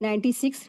96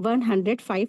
105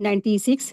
96।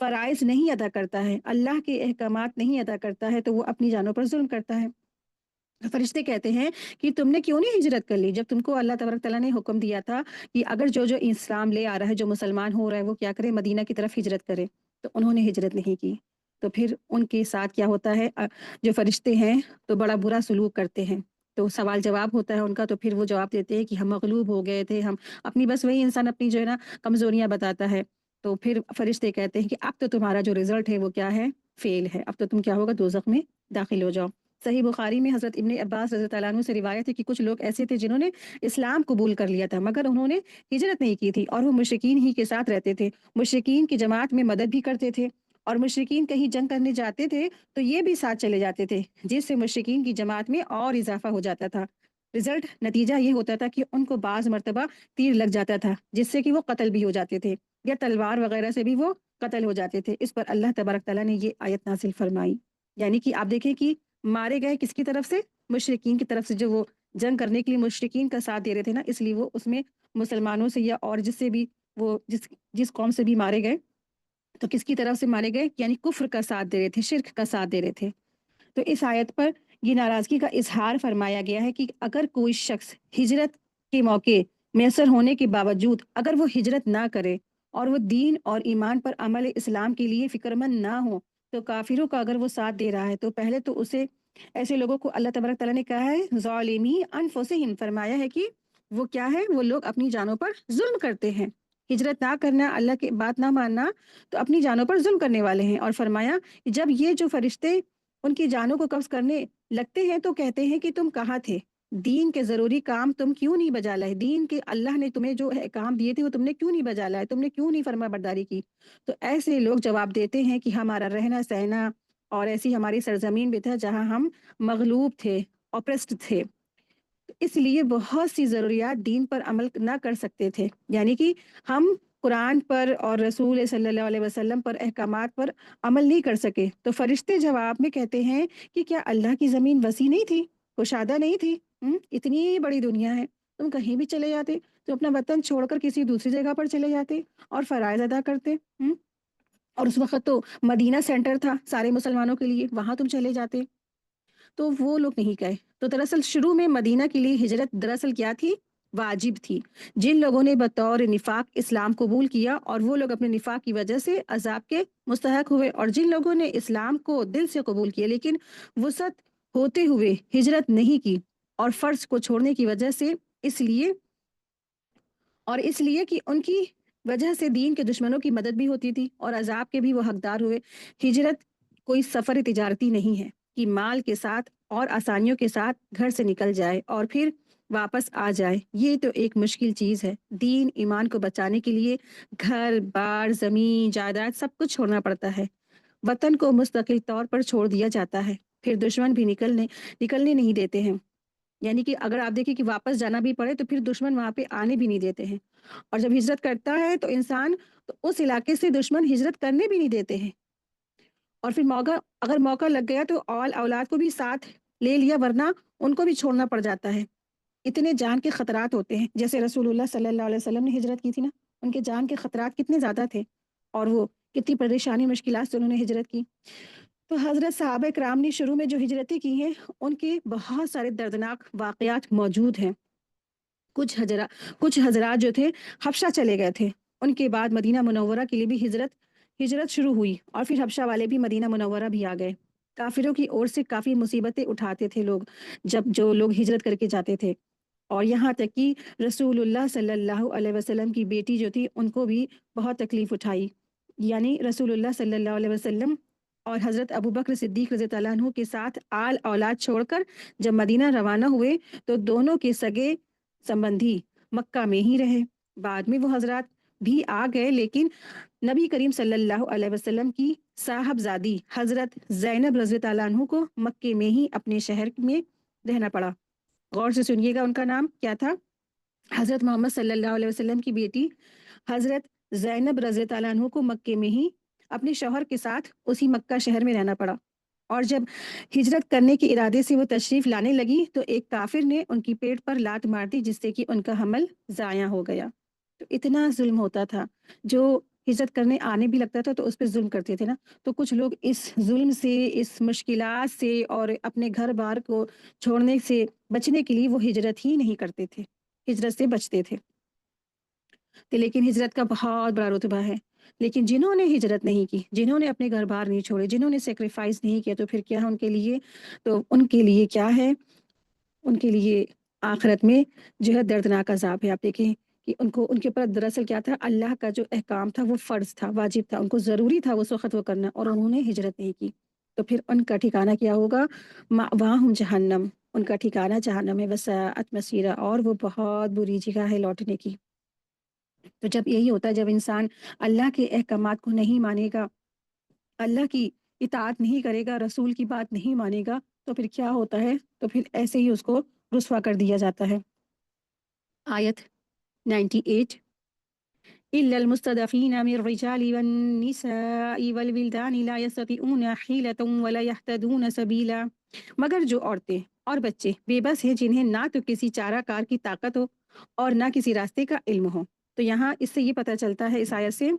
فرائض نہیں ادا کرتا ہے، اللہ کے احکامات نہیں ادا کرتا ہے، تو وہ اپنی جانوں پر ظلم کرتا ہے۔ فرشتے کہتے ہیں کہ تم نے کیوں نہیں ہجرت کر لی، جب تم کو اللہ تبارک تعالیٰ نے حکم دیا تھا کہ اگر جو جو اسلام لے آ رہا ہے، جو مسلمان ہو رہا ہے، وہ کیا کرے، مدینہ کی طرف ہجرت کرے، تو انہوں نے ہجرت نہیں کی۔ تو پھر ان کے ساتھ کیا ہوتا ہے، جو فرشتے ہیں تو بڑا برا سلوک کرتے ہیں، تو سوال جواب ہوتا ہے ان کا، تو پھر وہ جواب دیتے ہیں کہ ہم مغلوب ہو گئے تھے، ہم اپنی، بس وہی انسان اپنی جو ہے نا کمزوریاں بتاتا ہے، تو پھر فرشتے کہتے ہیں کہ اب تو تمہارا جو رزلٹ ہے وہ کیا ہے، فیل ہے، اب تو تم کیا ہوگا، دوزخ میں داخل ہو جاؤ۔ صحیح بخاری میں حضرت ابن عباس رضی اللہ عنہ سے روایت ہے کہ کچھ لوگ ایسے تھے جنہوں نے اسلام قبول کر لیا تھا، مگر انہوں نے ہجرت نہیں کی تھی، اور وہ مشرکین ہی کے ساتھ رہتے تھے، مشرکین کی جماعت میں مدد بھی کرتے تھے، اور مشرکین کہیں جنگ کرنے جاتے تھے تو یہ بھی ساتھ چلے جاتے تھے، جس سے مشرکین کی جماعت میں اور اضافہ ہو جاتا تھا۔ رزلٹ، نتیجہ یہ ہوتا تھا کہ ان کو بعض مرتبہ تیر لگ جاتا تھا، جس سے کہ وہ قتل بھی ہو جاتے تھے، یا تلوار وغیرہ سے بھی وہ قتل ہو جاتے تھے۔ اس پر اللہ تبارک تعالیٰ نے یہ آیت نازل فرمائی، یعنی کہ آپ دیکھیں کہ مارے گئے کس کی طرف سے، مشرکین کی طرف سے، جو وہ جنگ کرنے کے لیے مشرکین کا ساتھ دے رہے تھے نا، اس لیے وہ اس میں مسلمانوں سے یا اور جس سے بھی وہ جس قوم سے بھی مارے گئے، تو کس کی طرف سے مارے گئے، یعنی کفر کا ساتھ دے رہے تھے، شرک کا ساتھ دے رہے تھے۔ تو اس آیت پر یہ ناراضگی کا اظہار فرمایا گیا ہے کہ اگر کوئی شخص ہجرت کے موقع میسر ہونے کے باوجود اگر وہ ہجرت نہ کرے اور وہ دین اور ایمان پر عمل اسلام کے لیے فکر مند نہ ہو، تو کافروں کا اگر وہ ساتھ دے رہا ہے، تو پہلے تو اسے، ایسے لوگوں کو اللہ تبارک تعالیٰ نے کہا ہے ظالمی انفسہم، فرمایا ہے کہ وہ کیا ہے، وہ لوگ اپنی جانوں پر ظلم کرتے ہیں۔ ہجرت نہ کرنا، اللہ کی بات نہ ماننا، تو اپنی جانوں پر ظلم کرنے والے ہیں۔ اور فرمایا کہ جب یہ جو فرشتے ان کی جانوں کو قبض کرنے لگتے ہیں تو کہتے ہیں کہ تم کہاں تھے، دین کے ضروری کام تم کیوں نہیں بجا لائے، دین کے اللہ نے تمہیں جو کام دیے تھے وہ تم نے کیوں نہیں بجا لائے، تم نے کیوں نہیں فرما برداری کی۔ تو ایسے لوگ جواب دیتے ہیں کہ ہمارا رہنا سہنا اور ایسی ہماری سرزمین بھی تھا جہاں ہم مغلوب تھے، اوپریسڈ تھے، تو اس لیے بہت سی ضروریات دین پر عمل نہ کر سکتے تھے، یعنی کہ ہم قرآن پر اور رسول صلی اللہ علیہ وسلم پر احکامات پر عمل نہیں کر سکے۔ تو فرشتے جواب میں کہتے ہیں کہ کیا اللہ کی زمین وسیع نہیں تھی، کشادہ نہیں تھی، اتنی بڑی دنیا ہے، تم کہیں بھی چلے جاتے، تو اپنا وطن چھوڑ کر کسی دوسری جگہ پر چلے جاتے اور فرائض ادا کرتے، اور اس وقت تو مدینہ سینٹر تھا سارے مسلمانوں کے لیے، وہاں تم چلے جاتے۔ تو وہ لوگ نہیں گئے۔ تو دراصل شروع میں مدینہ کے لیے ہجرت دراصل کیا تھی، واجب تھی۔ جن لوگوں نے بطور نفاق اسلام قبول کیا اور وہ لوگ اپنے نفاق کی وجہ سے عذاب کے مستحق ہوئے، اور جن لوگوں نے اسلام کو دل سے قبول کیا لیکن وسعت ہوتے ہوئے ہجرت نہیں کی اور فرض کو چھوڑنے کی وجہ سے، اس لیے کہ ان کی وجہ سے دین کے دشمنوں کی مدد بھی ہوتی تھی اور عذاب کے بھی وہ حقدار ہوئے۔ ہجرت کوئی سفر تجارتی نہیں ہے کہ مال کے ساتھ اور آسانیوں کے ساتھ گھر سے نکل جائے اور پھر واپس آ جائے، یہ تو ایک مشکل چیز ہے۔ دین ایمان کو بچانے کے لیے گھر بار، زمین جائیداد سب کچھ چھوڑنا پڑتا ہے، وطن کو مستقل طور پر چھوڑ دیا جاتا ہے، پھر دشمن بھی نکلنے نہیں دیتے ہیں، یعنی کہ اگر آپ دیکھیں کہ واپس جانا بھی پڑے تو پھر دشمن وہاں پہ آنے بھی نہیں دیتے ہیں، اور جب ہجرت کرتا ہے تو انسان، تو اس علاقے سے دشمن ہجرت کرنے بھی نہیں دیتے ہیں، اور پھر اگر موقع لگ گیا تو اولاد کو بھی ساتھ لے لیا، ورنہ ان کو بھی چھوڑنا پڑ جاتا ہے۔ اتنے جان کے خطرات ہوتے ہیں، جیسے رسول اللہ صلی اللہ علیہ وسلم نے ہجرت کی تھی نا، ان کے جان کے خطرات کتنے زیادہ تھے، اور وہ کتنی پریشانی مشکلات سے انہوں نے ہجرت کی۔ تو حضرت صحابہ کرام نے شروع میں جو ہجرتیں کی ہیں، ان کے بہت سارے دردناک واقعات موجود ہیں۔ کچھ حضرات جو تھے حبشہ چلے گئے تھے، ان کے بعد مدینہ منورہ کے لیے بھی ہجرت شروع ہوئی، اور پھر حبشہ والے بھی مدینہ منورہ بھی آ گئے۔ کافروں کی اور سے کافی مصیبتیں اٹھاتے تھے لوگ، جب جو لوگ ہجرت کر کے جاتے تھے، اور یہاں تک کہ رسول اللہ صلی اللہ علیہ وسلم کی بیٹی جو تھی ان کو بھی بہت تکلیف اٹھائی، یعنی رسول اللہ صلی اللہ علیہ وسلم اور حضرت ابوبکر صدیق رضی اللہ عنہ کے ساتھ آل اولاد چھوڑ کر جب مدینہ روانہ ہوئے تو دونوں کے سگے سمبندھی مکہ میں ہی رہے۔ بعد میں وہ حضرات بھی آ گئے، لیکن نبی کریم صلی اللہ علیہ وسلم کی صاحبزادی حضرت زینب رضی اللہ عنہ کو مکے میں ہی اپنے شہر میں رہنا پڑا۔ غور سے سنیے گا، ان کا نام کیا تھا؟ حضرت محمد صلی اللہ علیہ وسلم کی بیٹی حضرت زینب رضی اللہ عنہ کو مکے میں ہی اپنے شوہر کے ساتھ اسی مکہ شہر میں رہنا پڑا، اور جب ہجرت کرنے کے ارادے سے وہ تشریف لانے لگی تو ایک کافر نے ان کی پیٹ پر لات مار دی، جس سے کہ ان کا حمل ضائع ہو گیا۔ تو اتنا ظلم ہوتا تھا، جو ہجرت کرنے آنے بھی لگتا تھا تو اس پہ ظلم کرتے تھے نا، تو کچھ لوگ اس ظلم سے، اس مشکلات سے اور اپنے گھر بار کو چھوڑنے سے بچنے کے لیے وہ ہجرت ہی نہیں کرتے تھے، ہجرت سے بچتے تھے۔ تو لیکن ہجرت کا بہت بڑا رتبہ ہے، لیکن جنہوں نے ہجرت نہیں کی، جنہوں نے اپنے گھر بار نہیں چھوڑے، جنہوں نے سیکریفائس نہیں کیا، تو پھر کیا ہے ان کے لیے؟ تو ان کے لیے کیا ہے؟ ان کے لیے آخرت میں جو ہے دردناک عذاب ہے۔ آپ دیکھیں کہ ان کے اوپر دراصل کیا تھا؟ اللہ کا جو احکام تھا وہ فرض تھا، واجب تھا، ان کو ضروری تھا اس وقت وہ کرنا، اور انہوں نے ہجرت نہیں کی، تو پھر ان کا ٹھکانہ کیا ہوگا؟ مأواہم جہنم، ان کا ٹھکانہ جہنم ہے، وساءت مصیرا، اور وہ بہت بری جگہ ہے لوٹنے کی۔ تو جب یہی ہوتا ہے، جب انسان اللہ کے احکامات کو نہیں مانے گا، اللہ کی اطاعت نہیں کرے گا، رسول کی بات نہیں مانے گا، تو پھر کیا ہوتا ہے؟ تو پھر ایسے ہی اس کو رسوا کر دیا جاتا ہے۔ آیت 98، إلا المستضعفين من الرجال والنساء والولدان لا يستطيعون حيلة ولا يهتدون سبيلا، مگر جو عورتیں اور بچے بے بس ہیں، جنہیں نہ تو کسی چارہ کار کی طاقت ہو اور نہ کسی راستے کا علم ہو۔ تو یہاں اس سے یہ پتہ چلتا ہے، اس آیت سے،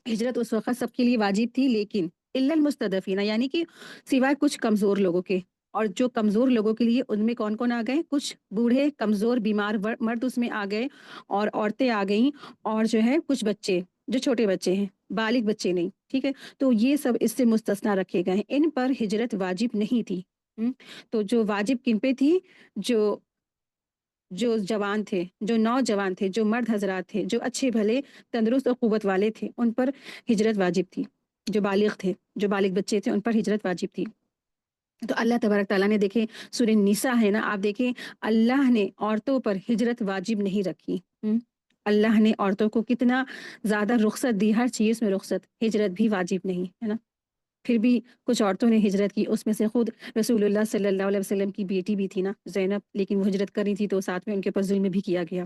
ہجرت اس وقت سب کے لیے واجب تھی، لیکن الا المستضعفین، یعنی کہ سوائے کچھ کمزور لوگوں کے، اور جو کمزور لوگوں کے لیے ان میں کون کون آ گئے؟ کچھ بوڑھے کمزور بیمار مرد اس میں آ گئے، اور عورتیں آ گئیں، اور جو ہے کچھ بچے جو چھوٹے بچے ہیں، بالغ بچے نہیں، ٹھیک ہے؟ تو یہ سب اس سے مستثنا رکھے گئے ہیں، ان پر ہجرت واجب نہیں تھی۔ تو جو واجب کن پہ تھی؟ جو جوان تھے، جو نوجوان تھے، جو مرد حضرات تھے، جو اچھے بھلے تندرست اور قوت والے تھے، ان پر ہجرت واجب تھی۔ جو بالغ تھے، جو بالغ بچے تھے، ان پر ہجرت واجب تھی۔ تو اللہ تبارک تعالیٰ نے، دیکھیں سورہ نساء ہے نا، آپ دیکھیں اللہ نے عورتوں پر ہجرت واجب نہیں رکھی۔ اللہ نے عورتوں کو کتنا زیادہ رخصت دی، ہر چیز میں رخصت، ہجرت بھی واجب نہیں ہے نا۔ پھر بھی کچھ عورتوں نے ہجرت کی، اس میں سے خود رسول اللہ صلی اللہ علیہ وسلم کی بیٹی بھی تھی نا، زینب، لیکن وہ ہجرت کر رہی تھی تو ساتھ میں ان کے اوپر ظلم بھی کیا گیا۔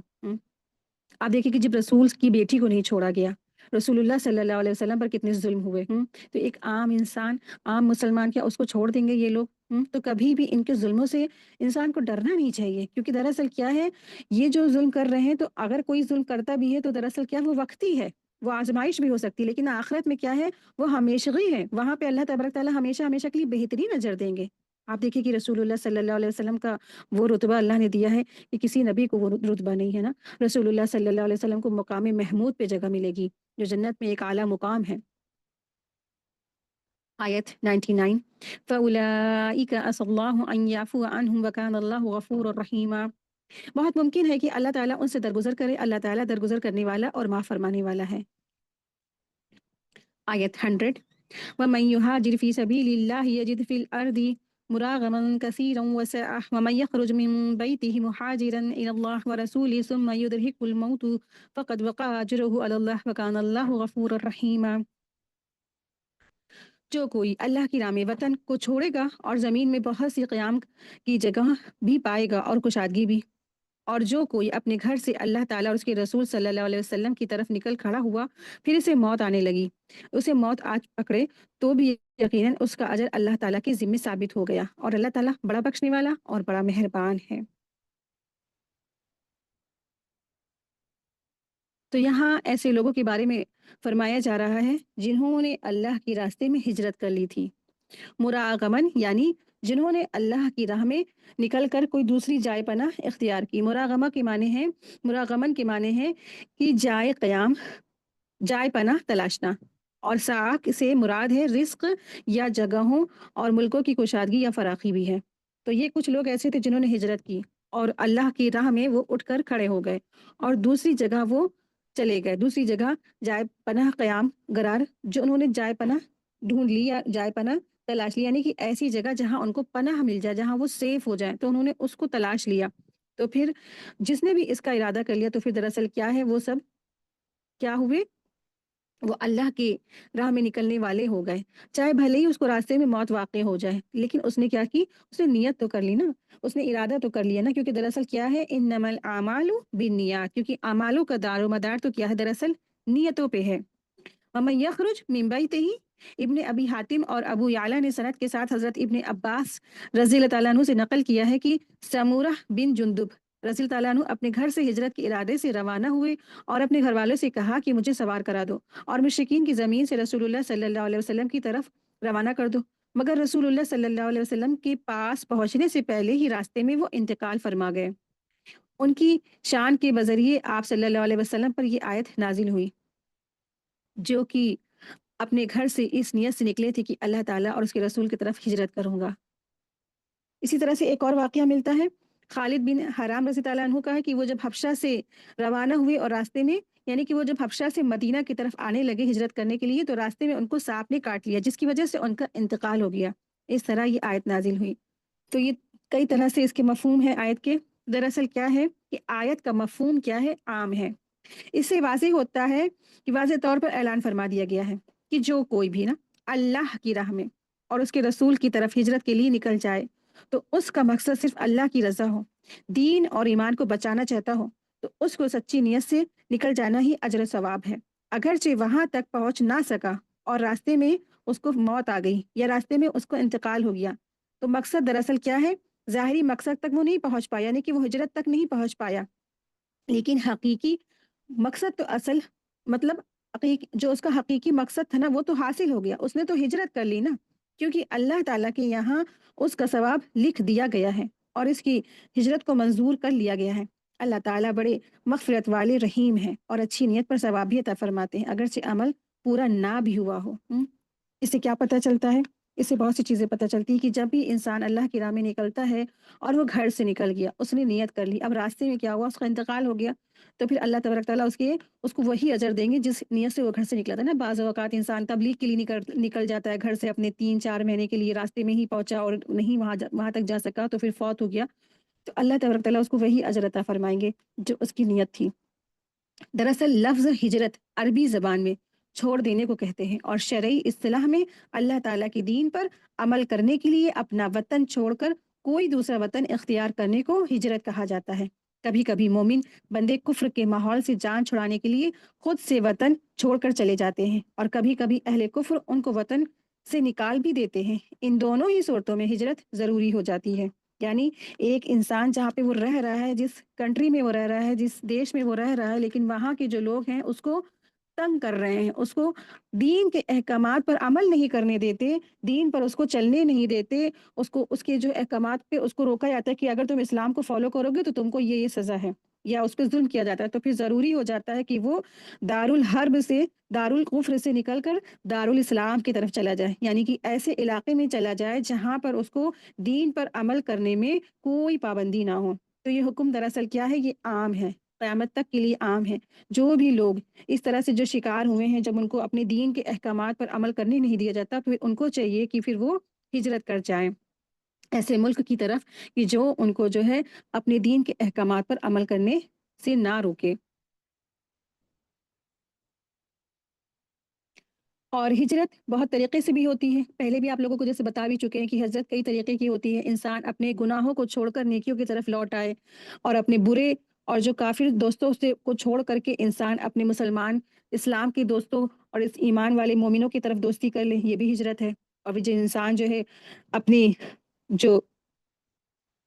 آپ دیکھیں کہ جب رسول کی بیٹی کو نہیں چھوڑا گیا، رسول اللہ صلی اللہ علیہ وسلم پر کتنے ظلم ہوئے۔ تو ایک عام انسان، عام مسلمان، کیا اس کو چھوڑ دیں گے یہ لوگ؟ تو کبھی بھی ان کے ظلموں سے انسان کو ڈرنا نہیں چاہیے، کیونکہ دراصل کیا ہے، یہ جو ظلم کر رہے ہیں، تو اگر کوئی ظلم کرتا بھی ہے تو دراصل کیا، وہ وقتی ہے، وہ آزمائش بھی ہو سکتی ہے، لیکن آخرت میں کیا ہے، وہ ہمیشگی ہے، وہاں پہ اللہ تبارک تعالیٰ ہمیشہ ہمیشہ کے لیے بہترین اجر دیں گے۔ آپ دیکھیں کہ رسول اللہ صلی اللہ علیہ وسلم کا وہ رتبہ اللہ نے دیا ہے کہ کسی نبی کو وہ رتبہ نہیں ہے نا۔ رسول اللہ صلی اللہ علیہ وسلم کو مقام محمود پہ جگہ ملے گی، جو جنت میں ایک اعلیٰ مقام ہے۔ آیت 99، فَأُولَٰئِكَ عَسَى اللَّهُ أَن يَعْفُوَ عَنْهُمْ وَكَانَ اللَّهُ غَفُورًا رَحِيمًا، بہت ممکن ہے کہ اللہ تعالیٰ ان سے درگزر کرے، اللہ تعالیٰ درگزر کرنے والا اور معاف فرمانے والا ہے۔ آیت 100، وَمَن يُهَاجِرْ فِي سَبِيلِ اللَّهِ يَجِدْ فِي الْأَرْضِ مُرَاغَمًا كَثِيرًا وَسَعَةً وَمَن يَخْرُجْ مِن بَيْتِهِ مُهَاجِرًا إِلَى اللَّهِ وَرَسُولِهِ ثُمَّ يُدْرِكْهُ الْمَوْتُ فَقَدْ وَقَعَ أَجْرُهُ عَلَى اللَّهِ وَكَانَ اللَّهُ غَفُورًا رَحِيمًا، جو کوئی اللہ کی راہ میں وطن کو چھوڑے گا اور زمین میں بہت سی قیام کی جگہ بھی پائے گا اور کشادگی بھی، اور جو کوئی اپنے گھر سے اللہ تعالیٰ اور اس کے رسول صلی اللہ علیہ وسلم کی طرف نکل کھڑا ہوا، پھر اسے موت آنے لگی، اسے موت آج پکڑے، تو بھی یقیناً اس کا اجر اللہ تعالیٰ کے ذمہ ثابت ہو گیا، اور اللہ تعالیٰ بڑا بخشنے والا اور بڑا مہربان ہے۔ تو یہاں ایسے لوگوں کے بارے میں فرمایا جا رہا ہے جنہوں نے اللہ کے راستے میں ہجرت کر لی تھی، مراغمن، یعنی جنہوں نے اللہ کی راہ میں نکل کر کوئی دوسری جائے پناہ اختیار کی۔ مراغمن کے معنی ہے کہ جائے قیام، جائے پناہ تلاشنا، اور ساک سے مراد ہے رزق یا جگہوں اور ملکوں کی کشادگی یا فراخی بھی ہے۔ تو یہ کچھ لوگ ایسے تھے جنہوں نے ہجرت کی اور اللہ کی راہ میں وہ اٹھ کر کھڑے ہو گئے اور دوسری جگہ وہ چلے گئے، دوسری جگہ جائے پناہ قیام گرار، جو انہوں نے جائے پناہ ڈھونڈ لی یا جائے پناہ تلاش لی، یعنی کہ ایسی جگہ جہاں ان کو پناہ مل جائے، جہاں وہ سیف ہو جائے، تو انہوں نے اس کو تلاش لیا۔ تو پھر جس نے بھی اس کا ارادہ کر لیا، تو پھر دراصل کیا ہے، وہ سب کیا ہوئے، وہ اللہ کی راہ میں نکلنے والے ہو گئے، چاہے بھلے ہی اس کو راستے میں موت واقع ہو جائے، لیکن اس نے کیا کی، اس نے نیت تو کر لی نا، اس نے ارادہ تو کر لیا نا، کیونکہ دراصل کیا ہے، انما الاعمال بالنیات، کیونکہ اعمالوں کا دار و مدار تو کیا ہے، دراصل نیتوں پہ ہے۔ ومن یخرج من بیتہ، ابن ابی حاتم اور ابو یعلا نے سند کے ساتھ حضرت ابن عباس رضی اللہ تعالیٰ عنہ سے نقل کیا ہے کہ سمورہ بن جندب رضی تعالیٰ عنہ اپنے گھر سے ہجرت کے ارادے سے روانہ ہوئے اور اپنے گھر والوں سے کہا کہ مجھے سوار کرا دو اور مشرکین کی زمین سے رسول اللہ صلی اللہ علیہ وسلم کی طرف روانہ کر دو، مگر رسول اللہ صلی اللہ علیہ وسلم کے پاس پہنچنے سے پہلے ہی راستے میں وہ انتقال فرما گئے۔ ان کی شان کے بذریعے آپ صلی اللہ علیہ وسلم پر یہ آیت نازل ہوئی، جو کہ اپنے گھر سے اس نیت سے نکلے تھے کہ اللہ تعالیٰ اور اس کے رسول کی طرف ہجرت کروں گا۔ اسی طرح سے ایک اور واقعہ ملتا ہے خالد بن حرام رضی اللہ عنہ کا ہے کہ وہ جب حبشہ سے روانہ ہوئے اور راستے میں یعنی کہ وہ جب حبشہ سے مدینہ کی طرف آنے لگے ہجرت کرنے کے لیے تو راستے میں ان کو سانپ نے کاٹ لیا، جس کی وجہ سے ان کا انتقال ہو گیا۔ اس طرح یہ آیت نازل ہوئی۔ تو یہ کئی طرح سے اس کے مفہوم ہے آیت کے۔ دراصل کیا ہے کہ آیت کا مفہوم کیا ہے؟ عام ہے۔ اس سے واضح ہوتا ہے کہ واضح طور پر اعلان فرما دیا گیا ہے کہ جو کوئی بھی نا اللہ کی راہ میں اور اس کے رسول کی طرف ہجرت کے لیے نکل جائے تو اس کا مقصد صرف اللہ کی رضا ہو، دین اور ایمان کو بچانا چاہتا ہو، تو اس کو سچی نیت سے نکل جانا ہی اجر و ثواب ہے۔ اگرچہ وہاں تک پہنچ نہ سکا اور راستے میں اس کو موت آ گئی یا راستے میں اس کو انتقال ہو گیا، تو مقصد دراصل کیا ہے؟ ظاہری مقصد تک وہ نہیں پہنچ پایا، یعنی کہ وہ ہجرت تک نہیں پہنچ پایا، لیکن حقیقی مقصد تو اصل مطلب جو اس کا حقیقی مقصد تھا نا وہ تو حاصل ہو گیا، اس نے تو ہجرت کر لی نا، کیونکہ اللہ تعالیٰ کے یہاں اس کا ثواب لکھ دیا گیا ہے اور اس کی ہجرت کو منظور کر لیا گیا ہے۔ اللہ تعالیٰ بڑے مغفرت والے رحیم ہیں اور اچھی نیت پر ثواب بھی عطا فرماتے ہیں اگرچہ عمل پورا نہ بھی ہوا ہو۔ اس سے کیا پتہ چلتا ہے؟ اس سے بہت سی چیزیں پتہ چلتی ہیں کہ جب بھی انسان اللہ کی راہ میں نکلتا ہے اور وہ گھر سے نکل گیا، اس نے نیت کر لی، اب راستے میں کیا ہوا؟ اس کا انتقال ہو گیا، تو پھر اللہ تبارک تعالیٰ اس کو وہی اجر دیں گے جس نیت سے وہ گھر سے نکلا تھا نا۔ بعض اوقات انسان تبلیغ کے لیے نکل جاتا ہے گھر سے اپنے 3-4 مہینے کے لیے، راستے میں ہی پہنچا اور نہیں وہاں تک جا سکا تو پھر فوت ہو گیا، تو اللہ تبارک تعالیٰ اس کو وہی اجر عطا فرمائیں گے جو اس کی نیت تھی۔ دراصل لفظ ہجرت عربی زبان میں چھوڑ دینے کو کہتے ہیں اور شرعی اصطلاح میں اللہ تعالیٰ کے دین پر عمل کرنے کے لیے اپنا وطن چھوڑ کر کوئی دوسرا وطن اختیار کرنے کو ہجرت کہا جاتا ہے۔ کبھی کبھی مومن بندے کفر کے ماحول سے جان چھڑانے کے لیے خود سے وطن چھوڑ کر چلے جاتے ہیں اور کبھی کبھی اہل کفر ان کو وطن سے نکال بھی دیتے ہیں۔ ان دونوں ہی صورتوں میں ہجرت ضروری ہو جاتی ہے، یعنی ایک انسان جہاں پہ وہ رہ رہا ہے، جس کنٹری میں وہ رہ رہا ہے، جس دیش میں وہ رہ رہا ہے، لیکن وہاں کے جو لوگ ہیں اس کو تنگ کر رہے ہیں، اس کو دین کے احکامات پر عمل نہیں کرنے دیتے، دین پر اس کو چلنے نہیں دیتے، اس کے جو احکامات پہ اس کو روکا جاتا ہے کہ اگر تم اسلام کو فالو کرو گے تو تم کو یہ سزا ہے، یا اس پہ ظلم کیا جاتا ہے، تو پھر ضروری ہو جاتا ہے کہ وہ دارالحرب سے، دارالکفر سے نکل کر دارالاسلام کی طرف چلا جائے، یعنی کہ ایسے علاقے میں چلا جائے جہاں پر اس کو دین پر عمل کرنے میں کوئی پابندی نہ ہو۔ تو یہ حکم دراصل کیا ہے؟ یہ عام ہے، قیامت تک کے لیے عام ہے۔ جو بھی لوگ اس طرح سے جو شکار ہوئے ہیں، جب ان کو اپنے دین کے احکامات پر عمل کرنے نہیں دیا جاتا تو ان کو چاہیے کہ پھر وہ ہجرت کر جائیں ایسے ملک کی طرف کہ جو ان کو جو ہے اپنے دین کے احکامات پر عمل کرنے سے نہ روکے۔ اور ہجرت بہت طریقے سے بھی ہوتی ہے، پہلے بھی آپ لوگوں کو جیسے بتا بھی چکے ہیں کہ ہجرت کئی طریقے کی ہوتی ہے۔ انسان اپنے گناہوں کو چھوڑ کر نیکیوں کی طرف لوٹ آئے اور اپنے برے اور جو کافر دوستوں سے کو چھوڑ کر کے انسان اپنے مسلمان اسلام کے دوستوں اور اس ایمان والے مومنوں کی طرف دوستی کر لے، یہ بھی ہجرت ہے۔ اور جو انسان جو ہے اپنی جو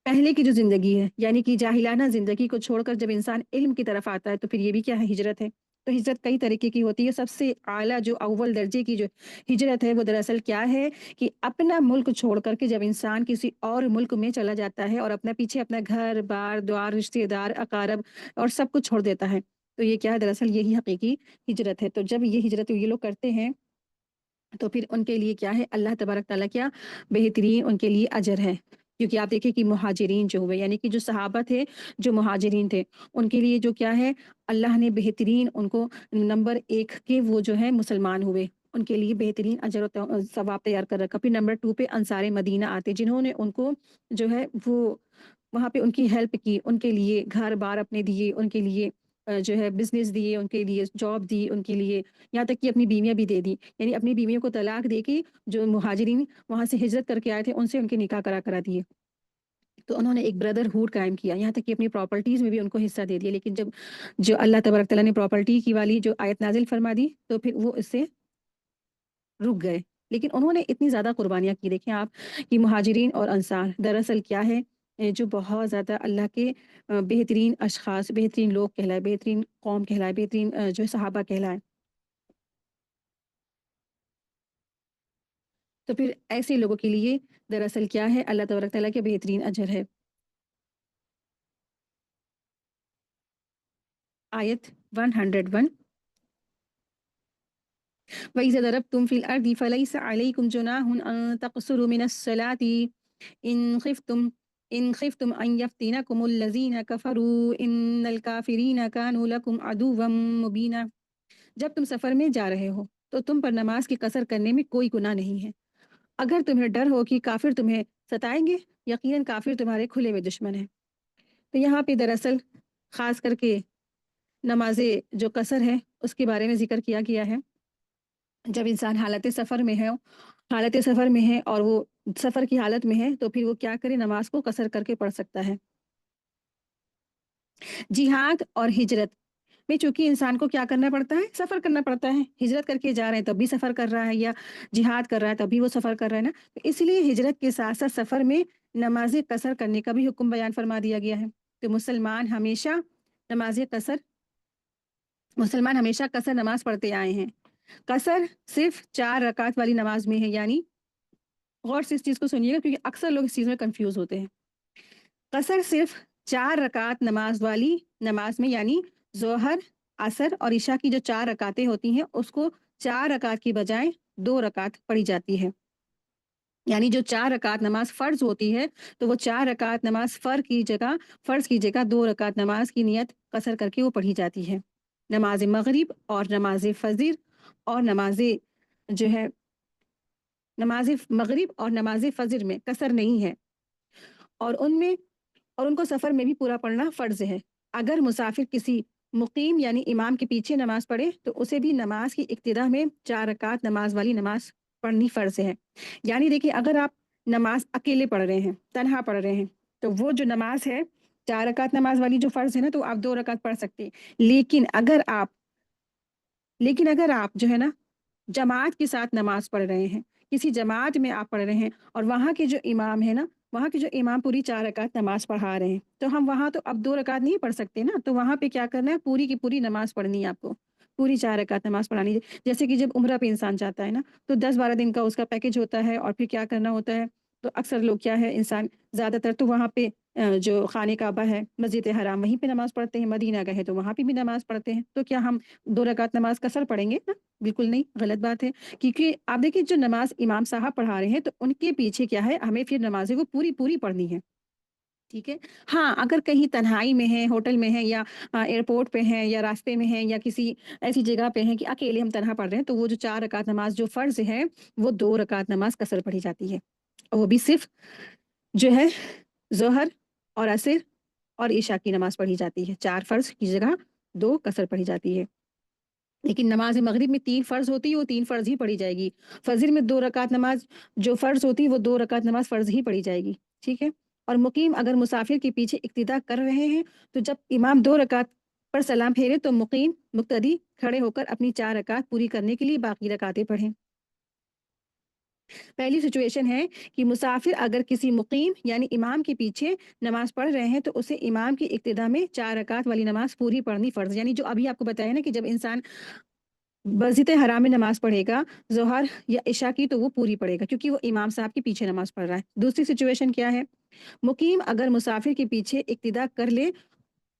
پہلے کی جو زندگی ہے یعنی کہ جاہلانہ زندگی کو چھوڑ کر جب انسان علم کی طرف آتا ہے تو پھر یہ بھی کیا ہے؟ ہجرت ہے۔ تو ہجرت کئی طریقے کی ہوتی ہے، سب سے اعلیٰ جو اول درجے کی جو ہجرت ہے وہ دراصل کیا ہے کہ اپنا ملک چھوڑ کر کے جب انسان کسی اور ملک میں چلا جاتا ہے اور اپنا پیچھے اپنا گھر بار دوار رشتہ دار اقارب اور سب کچھ چھوڑ دیتا ہے، تو یہ کیا ہے؟ دراصل یہی حقیقی ہجرت ہے۔ تو جب یہ ہجرت یہ لوگ کرتے ہیں تو پھر ان کے لیے کیا ہے؟ اللہ تبارک تعالیٰ کیا بہترین ان کے لیے اجر ہے، کیونکہ آپ دیکھیں کہ مہاجرین جو ہوئے یعنی کہ جو صحابہ تھے، جو مہاجرین تھے، ان کے لیے جو کیا ہے اللہ نے بہترین ان کو نمبر 1 کے وہ جو ہے مسلمان ہوئے، ان کے لیے بہترین اجر و ثواب تیار کر رکھا۔ پھر نمبر 2 پہ انصار مدینہ آتے جنہوں نے ان کو جو ہے وہ وہاں پہ ان کی ہیلپ کی، ان کے لیے گھر بار اپنے دیے، ان کے لیے جو ہے بزنس دیے، ان کے لیے جاب دی، ان کے لیے یہاں تک کہ اپنی بیویاں بھی دے دی، یعنی اپنی بیویوں کو طلاق دے کے جو مہاجرین وہاں سے ہجرت کر کے آئے تھے ان سے ان کے نکاح کرا دیے۔ تو انہوں نے ایک بردر ہوڈ قائم کیا، یہاں تک کہ اپنی پراپرٹیز میں بھی ان کو حصہ دے دیا، لیکن جب جو اللہ تبارک تعالیٰ نے پراپرٹی کی والی جو آیت نازل فرما دی تو پھر وہ اس سے رک گئے، لیکن انہوں نے اتنی زیادہ قربانیاں کی۔ دیکھیں آپ کہ مہاجرین اور انصار دراصل کیا ہے جو بہت زیادہ اللہ کے بہترین اشخاص، بہترین لوگ کہلائے، بہترین قوم کہلائے، بہترین جو صحابہ کہلائے. تو پھر ایسے لوگوں کے لیے دراصل کیا ہے، اللہ تبارک تعالیٰ کے بہترین اجر ہے. آیت 101. وَإِذَا ضَرَبْتُمْ فِي الْأَرْضِ فَلَيْسَ عَلَيْكُمْ جُنَاحٌ أَن تَقْصُرُوا مِنَ الصَّلَاةِ إِنْ خِفْتُمْ أَن يَفْتِنَكُمُ الَّذِينَ كَفَرُوا إِنَّ الْكَافِرِينَ كَانُوا لَكُمْ عَدُوًّا مُبِينًا. جب تم سفر میں جا رہے ہو تو تم پر نماز کی قصر کرنے میں کوئی گناہ نہیں ہے، اگر تمہیں ڈر ہو کہ کافر تمہیں ستائیں گے. یقیناً کافر تمہارے کھلے ہوئے دشمن ہیں. تو یہاں پہ دراصل خاص کر کے نماز جو قصر ہے اس کے بارے میں ذکر کیا گیا ہے. جب انسان حالت سفر میں ہے اور وہ سفر کی حالت میں ہے تو پھر وہ کیا کرے، نماز کو قصر کر کے پڑھ سکتا ہے. جہاد اور ہجرت میں چونکہ انسان کو کیا کرنا پڑتا ہے، سفر کرنا پڑتا ہے. ہجرت کر کے جا رہے ہیں تب بھی سفر کر رہا ہے، یا جہاد کر رہا ہے تب بھی وہ سفر کر رہا ہے نا. تو اس لیے ہجرت کے ساتھ ساتھ سفر میں نماز قصر کرنے کا بھی حکم بیان فرما دیا گیا ہے. تو مسلمان ہمیشہ قصر نماز پڑھتے آئے ہیں. قصر صرف 4 رکعت والی نماز میں ہے. یعنی غور سے اس چیز کو سنیے گا کیونکہ اکثر لوگ اس چیز میں کنفیوز ہوتے ہیں. قصر صرف 4 رکعت نماز والی نماز میں، یعنی ظہر، عصر اور عشاء کی جو 4 رکعتیں ہوتی ہیں اس کو 4 رکعت کی بجائے 2 رکعت پڑھی جاتی ہے. یعنی جو 4 رکعت نماز فرض ہوتی ہے تو وہ 4 رکعت نماز فرض کی جگہ 2 رکعت نماز کی نیت قصر کر کے وہ پڑھی جاتی ہے. نماز مغرب اور نماز فجر اور نماز مغرب اور نماز فجر میں قصر نہیں ہے، اور ان کو سفر میں بھی پورا پڑھنا فرض ہے. اگر مسافر کسی مقیم یعنی امام کے پیچھے نماز پڑھے تو اسے بھی نماز کی ابتدا میں 4 رکعت نماز والی نماز پڑھنی فرض ہے. یعنی دیکھیے، اگر آپ نماز اکیلے پڑھ رہے ہیں، تنہا پڑھ رہے ہیں، تو وہ جو نماز ہے 4 رکعت نماز والی جو فرض ہے نا، تو آپ 2 رکعت پڑھ سکتے ہیں. لیکن اگر آپ جو ہے نا جماعت کے ساتھ نماز پڑھ رہے ہیں، کسی جماعت میں آپ پڑھ رہے ہیں اور وہاں کے جو امام ہے نا، وہاں کے جو امام پوری 4 رکعت نماز پڑھا رہے ہیں، تو ہم وہاں تو اب 2 رکعت نہیں پڑھ سکتے نا. تو وہاں پہ کیا کرنا ہے، پوری کی پوری نماز پڑھنی ہے آپ کو، پوری 4 رکعت نماز پڑھانی ہے. جیسے کہ جب عمرہ پہ انسان جاتا ہے نا تو 10-12 دن کا اس کا پیکج ہوتا ہے، اور پھر کیا کرنا ہوتا ہے، تو اکثر لوگ کیا ہے، انسان زیادہ تر تو وہاں پہ جو خانہ کعبہ ہے، مسجد حرام، وہیں پہ نماز پڑھتے ہیں. مدینہ گئے تو وہاں پہ بھی نماز پڑھتے ہیں. تو کیا ہم 2 رکعت نماز قصر پڑھیں گے نا؟ بالکل نہیں، غلط بات ہے. کیونکہ آپ دیکھیں جو نماز امام صاحب پڑھا رہے ہیں تو ان کے پیچھے کیا ہے، ہمیں پھر نمازیں وہ پوری پڑھنی ہے. ٹھیک ہے. ہاں، اگر کہیں تنہائی میں ہے، ہوٹل میں ہے، یا ایئرپورٹ پہ ہیں، یا راستے میں ہیں، یا کسی ایسی جگہ پہ ہیں کہ اکیلے ہم تنہا پڑھ رہے ہیں، تو وہ جو 4 رکعت نماز جو فرض ہے وہ 2 رکعت نماز قصر پڑھی جاتی ہے. اور وہ بھی صرف جو ہے ظہر اور عصر اور عشاء کی نماز پڑھی جاتی ہے. 4 فرض کی جگہ 2 قصر پڑھی جاتی ہے. لیکن نماز مغرب میں 3 فرض ہوتی ہے، وہ 3 فرض ہی پڑھی جائے گی. فجر میں 2 رکعت نماز جو فرض ہوتی ہے وہ 2 رکعت نماز فرض ہی پڑھی جائے گی. ٹھیک ہے. اور مقیم اگر مسافر کے پیچھے اقتدا کر رہے ہیں تو جب امام 2 رکعت پر سلام پھیرے تو مقیم مقتدی کھڑے ہو کر اپنی 4 رکعت پوری کرنے کے لیے باقی رکعتیں پڑھیں. پہلی سچویشن ہے کہ مسافر اگر کسی مقیم یعنی امام کے پیچھے نماز پڑھ رہے ہیں تو اسے امام کی ابتدا میں 4 رکعت والی نماز پوری پڑھنی فرض. یعنی جو ابھی آپ کو بتایا نا کہ جب انسان مسجد حرام میں نماز پڑھے گا ظہر یا عشاء کی تو وہ پوری پڑھے گا کیونکہ وہ امام صاحب کے پیچھے نماز پڑھ رہا ہے. دوسری سچویشن کیا ہے، مقیم اگر مسافر کے پیچھے اقتدا کر لے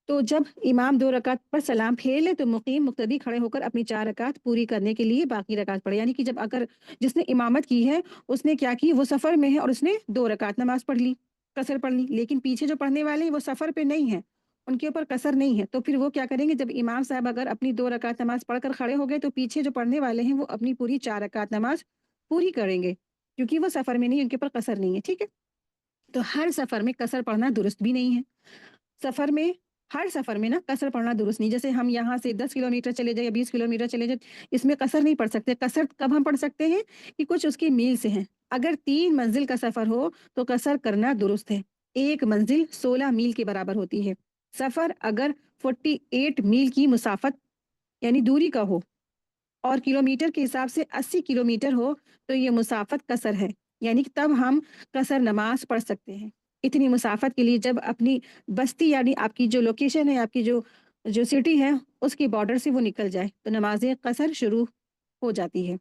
تو جب امام 2 رکعت پر سلام پھیر لے تو مقیم مقتدی کھڑے ہو کر اپنی 4 رکعت پوری کرنے کے لیے باقی رکعت پڑھے. یعنی کہ جب اگر جس نے امامت کی ہے اس نے کیا کی، وہ سفر میں ہے اور اس نے 2 رکعت نماز پڑھ لی، قصر پڑھ لی. لیکن پیچھے جو پڑھنے والے ہیں وہ سفر پہ نہیں ہیں، ان کے اوپر قصر نہیں ہے، تو پھر وہ کیا کریں گے، جب امام صاحب اگر اپنی 2 رکعت نماز پڑھ کر کھڑے ہو گئے تو پیچھے جو پڑھنے والے ہیں وہ اپنی پوری 4 رکعت نماز پوری کریں گے کیونکہ وہ سفر میں نہیں، ان کے اوپر قصر نہیں ہے. ٹھیک ہے. تو ہر سفر میں قصر پڑھنا درست بھی نہیں ہے. ہر سفر میں نا قصر پڑھنا درست نہیں. جیسے ہم یہاں سے 10 کلومیٹر چلے جائیں یا 20 کلومیٹر چلے جائیں، اس میں قصر نہیں پڑھ سکتے. قصر کب ہم پڑھ سکتے ہیں کہ کچھ اس کی میل سے ہیں. اگر 3 منزل کا سفر ہو تو قصر کرنا درست ہے. 1 منزل 16 میل کے برابر ہوتی ہے. سفر اگر 48 میل کی مسافت یعنی دوری کا ہو اور کلومیٹر کے حساب سے 80 کلومیٹر ہو تو یہ مسافت قصر ہے. یعنی کہ تب ہم قصر نماز پڑھ سکتے ہیں. اتنی مسافت کے لیے جب اپنی بستی یعنی آپ کی جو لوکیشن ہے، آپ کی جو سٹی ہے، اس کی بارڈر سے وہ نکل جائے تو نماز قصر شروع ہو جاتی ہے،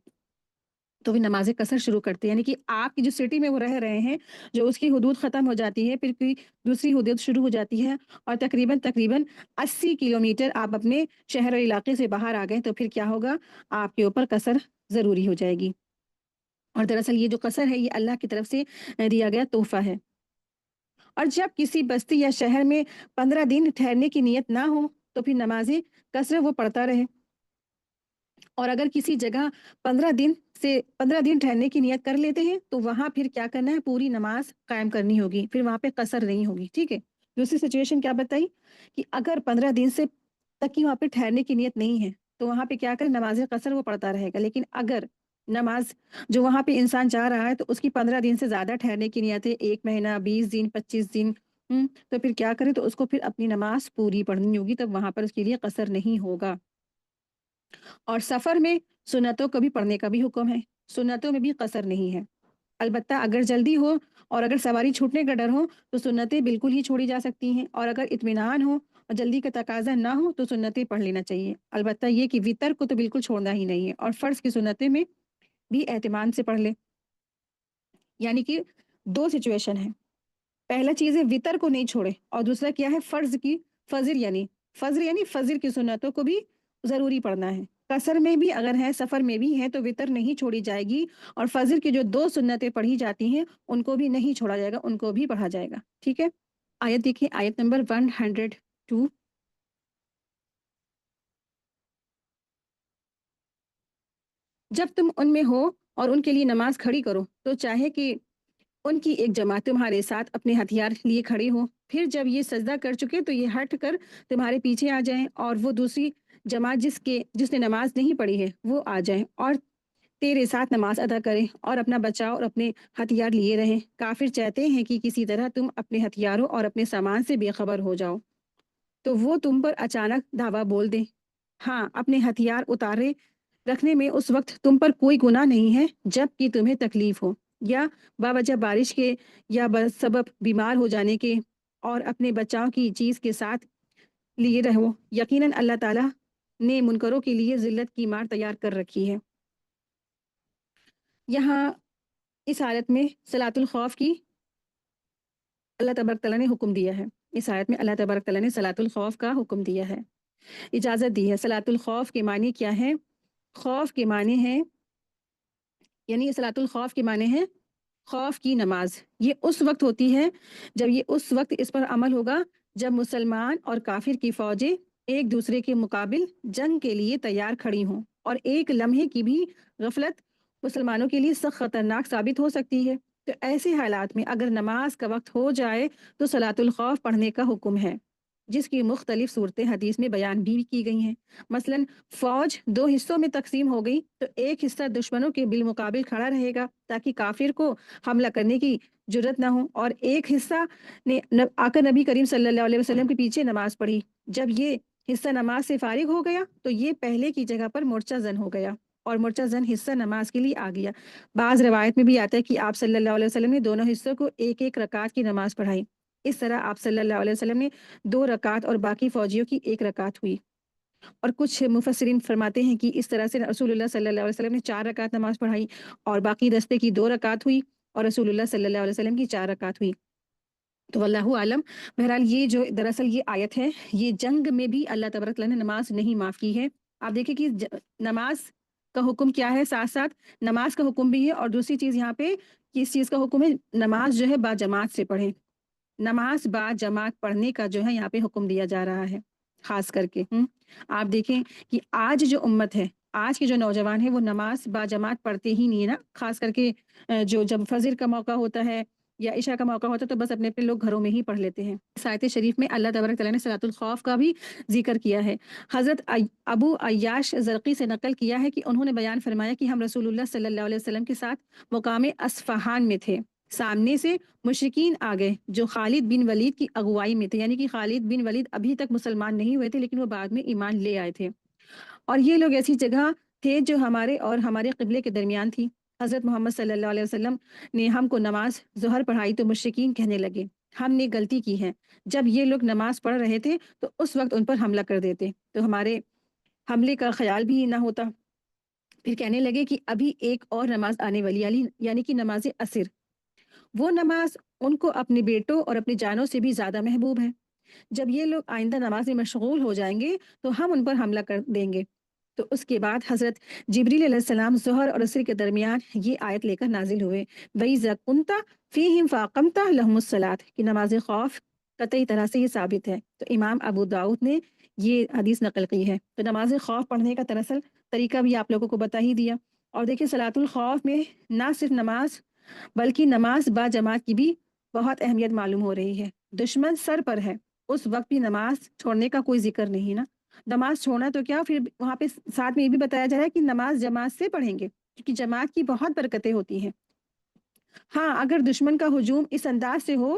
تو وہ نماز قصر شروع کرتے ہیں، یعنی کہ آپ کی جو سٹی میں وہ رہ رہے ہیں، جو اس کی حدود ختم ہو جاتی ہے، پھر کوئی دوسری حدود شروع ہو جاتی ہے، اور تقریباً 80 کلومیٹر آپ اپنے شہر اور علاقے سے باہر آ گئے، تو پھر کیا ہوگا، آپ کے اوپر قصر ضروری ہو جائے گی۔ اور دراصل یہ جو قصر ہے یہ اللہ کی طرف سے دیا گیا تحفہ ہے۔ اور جب کسی بستی یا شہر میں 15 دن ٹھہرنے کی نیت نہ ہو تو پھر نماز قصر وہ پڑھتا رہے، اور اگر کسی جگہ 15 دن ٹھہرنے کی نیت کر لیتے ہیں تو وہاں پھر کیا کرنا ہے، پوری نماز قائم کرنی ہوگی، پھر وہاں پہ قصر نہیں ہوگی، ٹھیک ہے۔ دوسری سچویشن کیا بتائی کہ اگر 15 دن سے تک کی وہاں پہ ٹھہرنے کی نیت نہیں ہے تو وہاں پہ کیا کرے، نماز قصر وہ پڑھتا رہے گا، لیکن اگر نماز جو وہاں پہ انسان چاہ رہا ہے تو اس کی 15 دن سے زیادہ ٹھہرنے کی نیت ہے، 1 مہینہ، 20 دن، 25 دن، تو پھر کیا کرے، تو اس کو پھر اپنی نماز پوری پڑھنی ہوگی، تب وہاں پر اس کے لیے قصر نہیں ہوگا۔ اور سفر میں سنتوں کو بھی پڑھنے کا بھی حکم ہے، سنتوں میں بھی قصر نہیں ہے، البتہ اگر جلدی ہو اور اگر سواری چھوٹنے کا ڈر ہو تو سنتیں بالکل ہی چھوڑی جا سکتی ہیں، اور اگر اطمینان ہو اور جلدی کا تقاضا نہ ہو تو سنتیں پڑھ لینا چاہیے، البتہ یہ کہ وطر کو تو بالکل چھوڑنا ہی نہیں ہے، اور فرض کی سنتیں میں بھی اہتمام سے پڑھ لے۔ یعنی کہ 2 سچویشن ہے، پہلا چیز ہے وطر کو نہیں چھوڑے، اور دوسرا کیا ہے، فجر کی سنتوں کو بھی ضروری پڑھنا ہے۔ قصر میں بھی اگر ہے، سفر میں بھی ہے، تو وطر نہیں چھوڑی جائے گی، اور فجر کی جو 2 سنتیں پڑھی جاتی ہیں ان کو بھی نہیں چھوڑا جائے گا، ان کو بھی پڑھا جائے گا، ٹھیک ہے۔ آیت دیکھیں، آیت نمبر 102، جب تم ان میں ہو اور ان کے لیے نماز کھڑی کرو تو چاہے کہ ان کی ایک جماعت تمہارے ساتھ اپنے ہتھیار لیے کھڑی ہو، پھر جب یہ سجدہ کر چکے تو یہ ہٹ کر تمہارے پیچھے آ جائیں، اور وہ دوسری جماعت جس نے نماز نہیں پڑھی ہے وہ آ جائیں اور تیرے ساتھ نماز ادا کریں اور اپنا بچاؤ اور اپنے ہتھیار لیے رہیں۔ کافر چاہتے ہیں کہ کسی طرح تم اپنے ہتھیاروں اور اپنے سامان سے بے خبر ہو جاؤ تو وہ تم پر اچانک دھاوا بول دیں۔ ہاں، اپنے ہتھیار اتارے رکھنے میں اس وقت تم پر کوئی گناہ نہیں ہے جب کہ تمہیں تکلیف ہو، یا باوجہ بارش کے، یا بسبب بیمار ہو جانے کے، اور اپنے بچاؤ کی چیز کے ساتھ لیے رہو، یقیناً اللہ تعالیٰ نے منکروں کے لیے ذلت کی مار تیار کر رکھی ہے۔ یہاں اس آیت میں صلاۃ الخوف کی اللہ تبارک تعالیٰ نے حکم دیا ہے، اس آیت میں اللہ تبارک تعالیٰ نے صلاۃ الخوف کا حکم دیا ہے، اجازت دی ہے۔ صلاۃ الخوف کے معنی کیا ہے؟ خوف کے معنی ہے، یعنی صلاۃ الخوف کے معنی ہے خوف کی نماز۔ یہ اس وقت ہوتی ہے جب یہ اس وقت اس پر عمل ہوگا جب مسلمان اور کافر کی فوجیں ایک دوسرے کے مقابل جنگ کے لیے تیار کھڑی ہوں، اور ایک لمحے کی بھی غفلت مسلمانوں کے لیے سخت خطرناک ثابت ہو سکتی ہے، تو ایسے حالات میں اگر نماز کا وقت ہو جائے تو صلاۃ الخوف پڑھنے کا حکم ہے، جس کی مختلف صورتیں حدیث میں بیان بھی کی گئی ہیں۔ مثلاً فوج 2 حصوں میں تقسیم ہو گئی تو ایک حصہ دشمنوں کے بالمقابل کھڑا رہے گا تاکہ کافر کو حملہ کرنے کی جرت نہ ہو، اور ایک حصہ نے آ کر نبی کریم صلی اللہ علیہ وسلم کے پیچھے نماز پڑھی۔ جب یہ حصہ نماز سے فارغ ہو گیا تو یہ پہلے کی جگہ پر مرچہ زن ہو گیا، اور مرچہ زن حصہ نماز کے لیے آ گیا۔ بعض روایت میں بھی آتا ہے کہ آپ صلی اللہ علیہ وسلم نے دونوں حصوں کو ایک ایک رکعت کی نماز پڑھائی، اس طرح آپ صلی اللہ علیہ وسلم نے 2 رکعت اور باقی فوجیوں کی 1 رکعت ہوئی۔ اور کچھ مفسرین فرماتے ہیں کہ اس طرح سے رسول اللہ صلی اللہ علیہ وسلم نے 4 رکعت نماز پڑھائی، اور باقی رستے کی 2 رکعت ہوئی، اور رسول اللہ صلی اللہ علیہ وسلم کی 4 رکعت ہوئی۔ تو واللہ عالم، بہرحال یہ جو دراصل یہ آیت ہے یہ جنگ میں بھی اللہ تبارک تعالیٰ نے نماز نہیں معاف کی ہے۔ آپ دیکھیں کہ نماز کا حکم کیا ہے، ساتھ ساتھ نماز کا حکم بھی ہے، اور دوسری چیز یہاں پہ کس چیز کا حکم ہے، نماز جو ہے با جماعت سے پڑھیں، نماز با جماعت پڑھنے کا جو ہے یہاں پہ حکم دیا جا رہا ہے خاص کر کے۔ آپ دیکھیں کہ آج جو امت ہے، آج کے جو نوجوان ہیں وہ نماز با جماعت پڑھتے ہی نہیں ہے نا، خاص کر کے جب فجر کا موقع ہوتا ہے یا عشاء کا موقع ہوتا ہے تو بس اپنے اپنے لوگ گھروں میں ہی پڑھ لیتے ہیں۔ اس آیت شریف میں اللہ تبارک تعالیٰ نے صلاۃ الخوف کا بھی ذکر کیا ہے۔ حضرت ابو عیاش زرقی سے نقل کیا ہے کہ انہوں نے بیان فرمایا کہ ہم رسول اللہ صلی اللہ علیہ وسلم کے ساتھ مقام اصفہان میں تھے، سامنے سے مشرکین آ گئے جو خالد بن ولید کی اغوائی میں تھے، یعنی کہ خالد بن ولید ابھی تک مسلمان نہیں ہوئے تھے لیکن وہ بعد میں ایمان لے آئے تھے، اور یہ لوگ ایسی جگہ تھے جو ہمارے اور ہمارے قبلے کے درمیان تھی۔ حضرت محمد صلی اللہ علیہ وسلم نے ہم کو نماز ظہر پڑھائی تو مشرکین کہنے لگے ہم نے غلطی کی ہے، جب یہ لوگ نماز پڑھ رہے تھے تو اس وقت ان پر حملہ کر دیتے تو ہمارے حملے کا خیال بھی نہ ہوتا۔ پھر کہنے لگے کہ ابھی ایک اور نماز آنے والی یعنی کہ نماز عصر، وہ نماز ان کو اپنے بیٹوں اور اپنی جانوں سے بھی زیادہ محبوب ہے۔ جب یہ لوگ آئندہ نماز میں مشغول ہو جائیں گے تو ہم ان پر حملہ کر دیں گے۔ تو اس کے بعد حضرت جبریل علیہ السلام ظہر اور عصر کے درمیان یہ آیت لے کر نازل ہوئے، وَإِذَا كُنْتَ فِيهِمْ فَأَقَمْتَ لَهُمُ الصَّلَاةَ کہ نماز خوف قطعی طرح سے یہ ثابت ہے۔ تو امام ابو داؤد نے یہ حدیث نقل کی ہے۔ تو نماز خوف پڑھنے کا دراصل طریقہ بھی آپ لوگوں کو بتا ہی دیا۔ اور دیکھیں صلاۃ الخوف میں نہ صرف نماز بلکہ نماز با جماعت کی بھی بہت اہمیت معلوم ہو رہی ہے۔ دشمن سر پر ہے، اس وقت بھی نماز چھوڑنے کا کوئی ذکر نہیں نا۔ نماز چھوڑنا تو کیا، پھر وہاں پہ ساتھ میں یہ بھی بتایا جا رہا ہے کہ نماز جماعت سے پڑھیں گے کیونکہ جماعت کی بہت برکتیں ہوتی ہیں۔ ہاں اگر دشمن کا ہجوم اس انداز سے ہو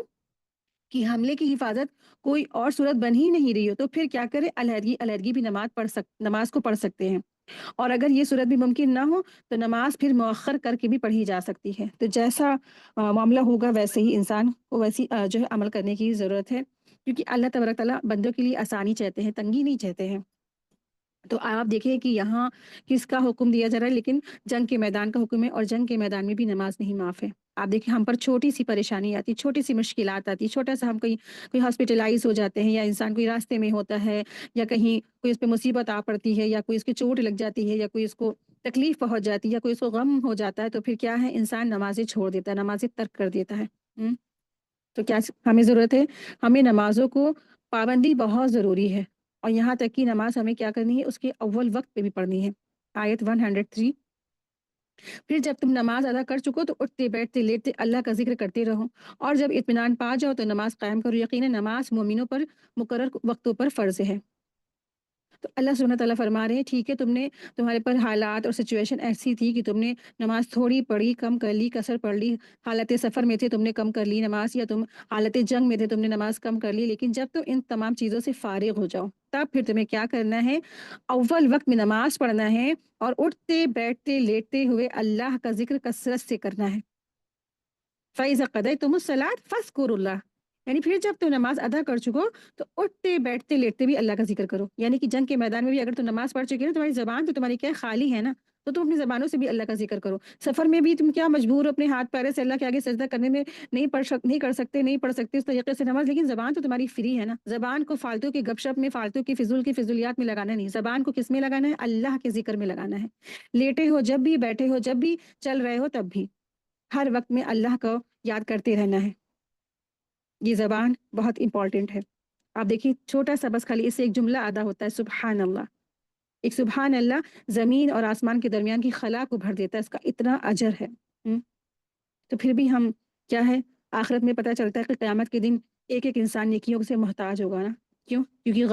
کہ حملے کی حفاظت کوئی اور صورت بن ہی نہیں رہی ہو تو پھر کیا کرے، علیحدگی بھی نماز کو پڑھ سکتے ہیں۔ اور اگر یہ صورت بھی ممکن نہ ہو تو نماز پھر مؤخر کر کے بھی پڑھی جا سکتی ہے۔ تو جیسا معاملہ ہوگا ویسے ہی انسان کو ویسی جو ہے عمل کرنے کی ضرورت ہے، کیونکہ اللہ تبارک تعالیٰ بندوں کے لیے آسانی چاہتے ہیں، تنگی نہیں چاہتے ہیں۔ تو آپ دیکھیں کہ یہاں کس کا حکم دیا جا رہا ہے، لیکن جنگ کے میدان کا حکم ہے، اور جنگ کے میدان میں بھی نماز نہیں معاف ہے۔ آپ دیکھیں ہم پر چھوٹی سی پریشانی آتی، چھوٹی سی مشکلات آتی، چھوٹا سا ہم کوئی ہاسپٹلائز ہو جاتے ہیں، یا انسان کوئی راستے میں ہوتا ہے، یا کہیں کوئی اس پہ مصیبت آ پڑتی ہے، یا کوئی اس کی چوٹ لگ جاتی ہے، یا کوئی اس کو تکلیف پہنچ جاتی ہے، یا کوئی اس کو غم ہو جاتا ہے، تو پھر کیا ہے، انسان نمازیں چھوڑ دیتا ہے، نمازیں ترک کر دیتا ہے۔ تو کیا ہمیں ضرورت ہے، ہمیں نمازوں کو پابندی بہت ضروری ہے، اور یہاں تک کہ نماز ہمیں کیا کرنی ہے، اس کے اول وقت پہ بھی پڑھنی ہے۔ آیت 103، پھر جب تم نماز ادا کر چکو تو اٹھتے بیٹھتے لیٹتے اللہ کا ذکر کرتے رہو، اور جب اطمینان پا جاؤ تو نماز قائم کرو، یقیناً نماز مومنوں پر مقرر وقتوں پر فرض ہے۔ تو اللہ سبحانہ تعالیٰ فرما رہے ہیں ٹھیک ہے، تمہارے پر حالات اور سچویشن ایسی تھی کہ تم نے نماز تھوڑی پڑھی، کم کر لی، قصر پڑھ لی، حالت سفر میں تھے تم نے کم کر لی نماز، یا تم حالت جنگ میں تھے تم نے نماز کم کر لی، لیکن جب تم ان تمام چیزوں سے فارغ ہو جاؤ تب پھر تمہیں کیا کرنا ہے، اول وقت میں نماز پڑھنا ہے، اور اٹھتے بیٹھتے لیٹتے ہوئے اللہ کا ذکر کثرت سے کرنا ہے۔ فَإِذَا قَضَيْتُمُ الصَّلَاةَ فَاذْكُرُوا اللَّهَ یعنی پھر جب تم نماز ادا کر چکو تو اٹھتے بیٹھتے لیٹتے بھی اللہ کا ذکر کرو، یعنی کہ جنگ کے میدان میں بھی اگر تم نماز پڑھ چکی ہے نا، تمہاری زبان تو تمہاری کیا خالی ہے نا، تو تم اپنی زبانوں سے بھی اللہ کا ذکر کرو۔ سفر میں بھی تم کیا مجبور ہو اپنے ہاتھ پیرے سے اللہ کے آگے سجدہ کرنے میں، نہیں پڑھ سکتے اس طریقے سے نماز، لیکن زبان تو تمہاری فری ہے نا۔ زبان کو فالتو کی گپ شپ میں، فالتو کی فضولیات میں لگانا نہیں، زبان کو کس میں لگانا ہے، اللہ کے ذکر میں لگانا ہے۔ لیٹے ہو جب بھی، بیٹھے ہو جب بھی، چل رہے ہو تب بھی، ہر وقت میں اللہ کو یاد کرتے رہنا ہے۔ یہ زبان بہت امپورٹنٹ ہے۔ آپ دیکھیے چھوٹا سا بس خالی اس سے ایک جملہ ادا ہوتا ہے، سبحان اللہ۔ ایک سبحان اللہ زمین اور آسمان کے درمیان کی خلا کو بھر دیتا ہے، اس کا اتنا اجر ہے۔ تو پھر بھی ہم کیا ہے، آخرت میں پتہ چلتا ہے کہ قیامت کے دن ایک ایک انسان نیکیوں سے محتاج ہوگا نا۔ کیوں؟ کیونکہ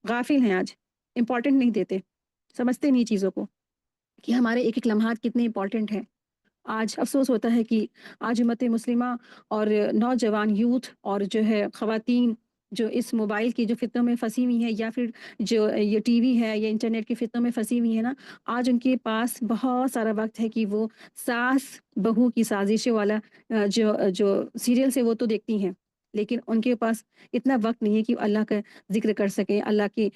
غافل ہیں، آج امپورٹنٹ نہیں دیتے، سمجھتے نہیں چیزوں کو کہ ہمارے ایک ایک لمحات کتنے امپورٹنٹ ہیں۔ آج افسوس ہوتا ہے کہ آج امت مسلمہ اور نوجوان یوتھ اور جو ہے خواتین جو اس موبائل کی جو فتنوں میں پھنسی ہوئی ہیں، یا پھر جو یہ ٹی وی ہے یا انٹرنیٹ کی فتنوں میں پھنسی ہوئی ہے نا، آج ان کے پاس بہت سارا وقت ہے کہ وہ ساس بہو کی سازشوں والا جو سیریل سے وہ تو دیکھتی ہیں، لیکن ان کے پاس اتنا وقت نہیں ہے کہ اللہ کا ذکر کر سکے، اللہ کے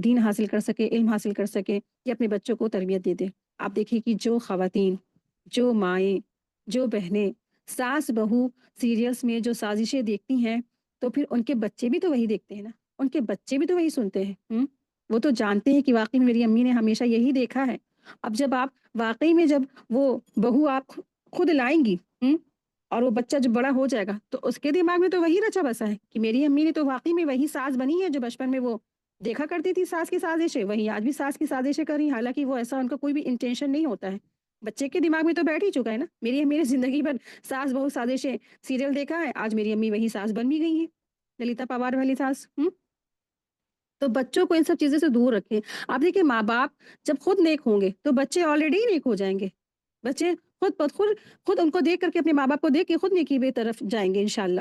دین حاصل کر سکے، علم حاصل کر سکے، یا اپنے بچوں کو تربیت دے دے۔ آپ دیکھیں کہ جو خواتین، جو مائیں، جو بہنیں ساس بہو سیریلز میں جو سازشیں دیکھتی ہیں، تو پھر ان کے بچے بھی تو وہی دیکھتے ہیں نا، ان کے بچے بھی تو وہی سنتے ہیں۔ وہ تو جانتے ہیں کہ واقعی میں میری امی نے ہمیشہ یہی دیکھا ہے۔ اب جب آپ واقعی میں جب وہ بہو آپ خود لائیں گی، اور وہ بچہ جب بڑا ہو جائے گا تو اس کے دماغ میں تو وہی رچا بسا ہے کہ میری امی نے تو واقعی میں وہی ساس بنی ہے جو بچپن میں وہ دیکھا کرتی تھی ساس کی سازشیں، وہی آج بھی ساس کی سازشیں کر رہی، حالانکہ وہ ایسا ان کا کوئی بھی انٹینشن نہیں ہوتا ہے۔ بچے کے دماغ میں تو بیٹھ ہی چکا ہے نا، میری زندگی بھر ساس بہو سازشیں سیریل دیکھا ہے، آج میری امی وہی ساس بن بھی گئی ہیں، للیتا پوار والی ساس۔ تو بچوں کو ان سب چیزوں سے دور رکھیں۔ آپ دیکھیں ماں باپ جب خود نیک ہوں گے تو بچے آلریڈی نیک ہو جائیں گے، بچے خود ان کو دیکھ کر کے، اپنے ماں باپ کو دیکھ کے خود نیکی بے طرف جائیں گے انشاءاللہ۔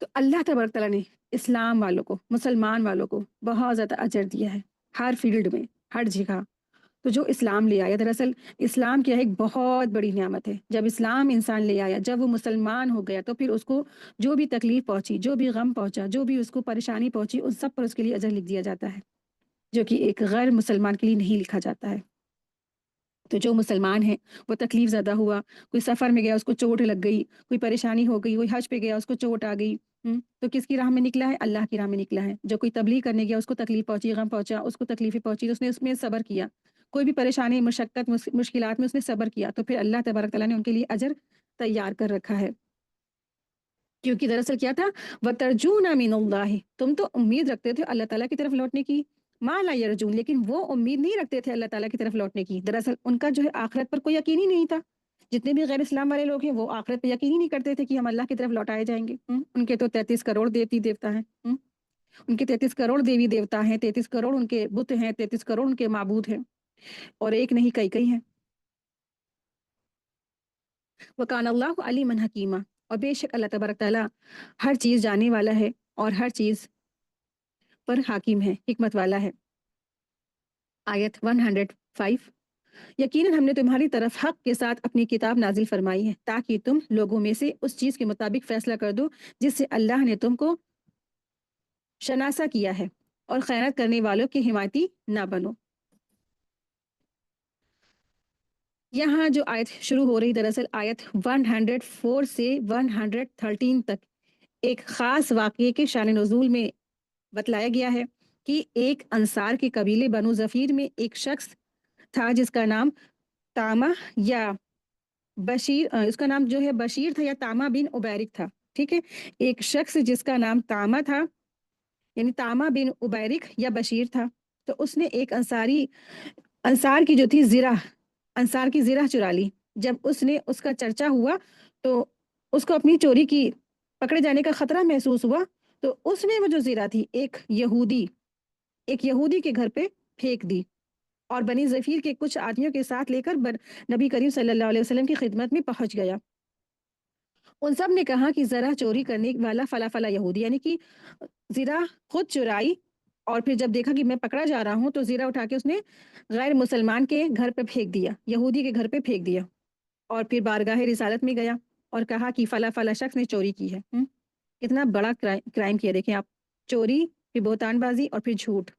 تو اللہ تبارک تعالیٰ نے اسلام والوں کو، مسلمان والوں کو بہت زیادہ اجر دیا ہے، ہر فیلڈ میں، ہر جگہ۔ تو جو اسلام لے آیا، دراصل اسلام کیا ہے، ایک بہت بڑی نعمت ہے۔ جب اسلام انسان لے آیا، جب وہ مسلمان ہو گیا، تو پھر اس کو جو بھی تکلیف پہنچی، جو بھی غم پہنچا، جو بھی اس کو پریشانی پہنچی، ان سب پر اس کے لیے اجر لکھ دیا جاتا ہے، جو کہ ایک غیر مسلمان کے لیے نہیں لکھا جاتا ہے۔ تو جو مسلمان ہے وہ تکلیف زدہ ہوا، کوئی سفر میں گیا اس کو چوٹ لگ گئی، کوئی پریشانی ہو گئی، کوئی حج پہ گیا اس کو چوٹ آ گئی، تو کس کی راہ میں نکلا ہے؟ اللہ کی راہ میں نکلا ہے۔ جو کوئی تبلیغ کرنے گیا اس کو تکلیف پہنچی، غم پہنچا، اس کو تکلیفیں پہنچی، تو اس نے اس میں صبر کیا، کوئی بھی پریشانی، مشقت، مشکلات میں اس نے صبر کیا، تو پھر اللہ تبارک تعالیٰ نے ان کے لیے اجر تیار کر رکھا ہے۔ کیونکہ دراصل کیا تھا، وَتَرْجُونَ مِنَ اللَّهِ، تم تو امید رکھتے تھے اللہ تعالیٰ کی طرف لوٹنے کی، مَا لَا يَرْجُونَ، لیکن وہ امید نہیں رکھتے تھے اللہ تعالیٰ کی طرف لوٹنے کی۔ دراصل ان کا جو ہے آخرت پر کوئی یقین ہی نہیں تھا۔ جتنے بھی غیر اسلام والے لوگ ہیں وہ آخرت پہ یقین ہی نہیں کرتے تھے کہ ہم اللہ کی طرف لوٹائے جائیں گے۔ ان کے تو 33 کروڑ دیوتی دیوتا ہیں، ان کے 33 کروڑ دیوی دیوتا ہیں، 33 کروڑ ان کے بت ہیں، 33 کروڑ ان کے معبود ہیں، اور ایک نہیں کئی کئی ہیں۔ وَكَانَ اللَّهُ عَلِيمًا حَكِيمًا، اور بے شک اللہ تبارک تعالیٰ ہر چیز جاننے والا ہے اور ہر چیز پر حاکم ہے، حکمت والا ہے۔ آیت 105، یقیناً ہم نے تمہاری طرف حق کے ساتھ اپنی کتاب نازل فرمائی ہے تاکہ تم لوگوں میں سے اس چیز کے مطابق فیصلہ کر دو جس سے اللہ نے تم کو شناسا کیا ہے، اور خیانت کرنے والوں کی حمایتی نہ بنو۔ یہاں جو آیت شروع ہو رہی، دراصل آیت 104 سے 113 تک ایک خاص واقعے کے شان نزول میں بتلایا گیا ہے کہ ایک انصار کے قبیلے بنو ظفیر میں ایک شخص تھا جس کا نام تامہ یا بشیر، اس کا نام جو ہے بشیر تھا یا تامہ بن عبیرک تھا، ٹھیک ہے۔ ایک شخص جس کا نام تامہ تھا، یعنی تامہ بن عبیرک یا بشیر تھا، تو اس نے ایک انصار کی جو تھی زرہ، انصار کی زرہ چرا لی۔ جب اس نے، اس کا چرچا ہوا تو اس کو اپنی چوری کی پکڑے جانے کا خطرہ محسوس ہوا، تو اس نے وہ جو زرہ تھی ایک یہودی کے گھر پہ پھینک دی، اور بنی ظفیر کے کچھ آدمیوں کے ساتھ لے کر نبی کریم صلی اللہ علیہ وسلم کی خدمت میں پہنچ گیا۔ ان سب نے کہا کہ زرہ چوری کرنے والا فلا فلا یہودی، یعنی کہ زرہ خود چرائی، اور پھر جب دیکھا کہ میں پکڑا جا رہا ہوں تو زرہ اٹھا کے اس نے غیر مسلمان کے گھر پہ پھینک دیا، یہودی کے گھر پہ پھینک دیا، اور پھر بارگاہ رسالت میں گیا اور کہا کہ فلا فلا شخص نے چوری کی ہے۔ کتنا بڑا کرائم کیا، دیکھیں آپ، چوری، پھر بہتان بازی، اور پھر جھوٹ۔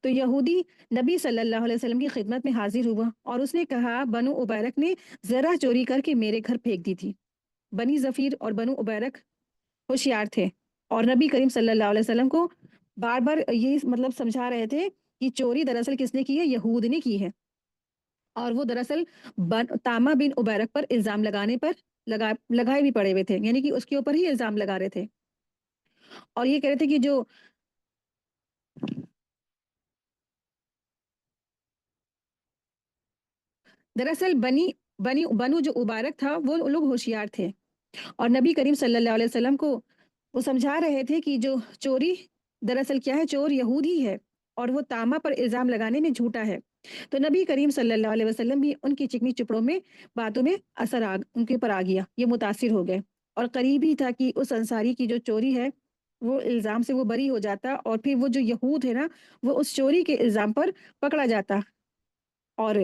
تو یہودی نبی صلی اللہ علیہ وسلم کی خدمت میں حاضر ہوا اور اس نے کہا بنو عبیرک نے زرہ چوری کر کے میرے گھر پھینک دی تھی۔ بنی ظفیر اور بنو عبیرک ہوشیار تھے اور نبی کریم صلی اللہ علیہ وسلم کو بار بار یہ مطلب سمجھا رہے تھے کہ چوری دراصل کس نے کی ہے؟ یہود نے کی ہے، اور وہ دراصل تامہ بن عبیرک پر الزام لگانے پر لگائے بھی پڑے ہوئے تھے، یعنی کہ اس کے اوپر ہی الزام لگا رہے تھے، اور یہ کہہ رہے تھے کہ جو دراصل بنو جو عبارک تھا وہ لوگ ہوشیار تھے، اور نبی کریم صلی اللہ علیہ وسلم کو وہ سمجھا رہے تھے کہ جو چوری دراصل کیا ہے، چور یہودی ہے، اور وہ تامہ پر الزام لگانے میں جھوٹا ہے۔ تو نبی کریم صلی اللہ علیہ وسلم بھی ان کی چکنی چپڑوں میں باتوں میں ان کے پر آ گیا، یہ متاثر ہو گئے، اور قریب ہی تھا کہ اس انصاری کی جو چوری ہے وہ الزام سے وہ بری ہو جاتا، اور پھر وہ جو یہود ہے نا وہ اس چوری کے الزام پر پکڑا جاتا، اور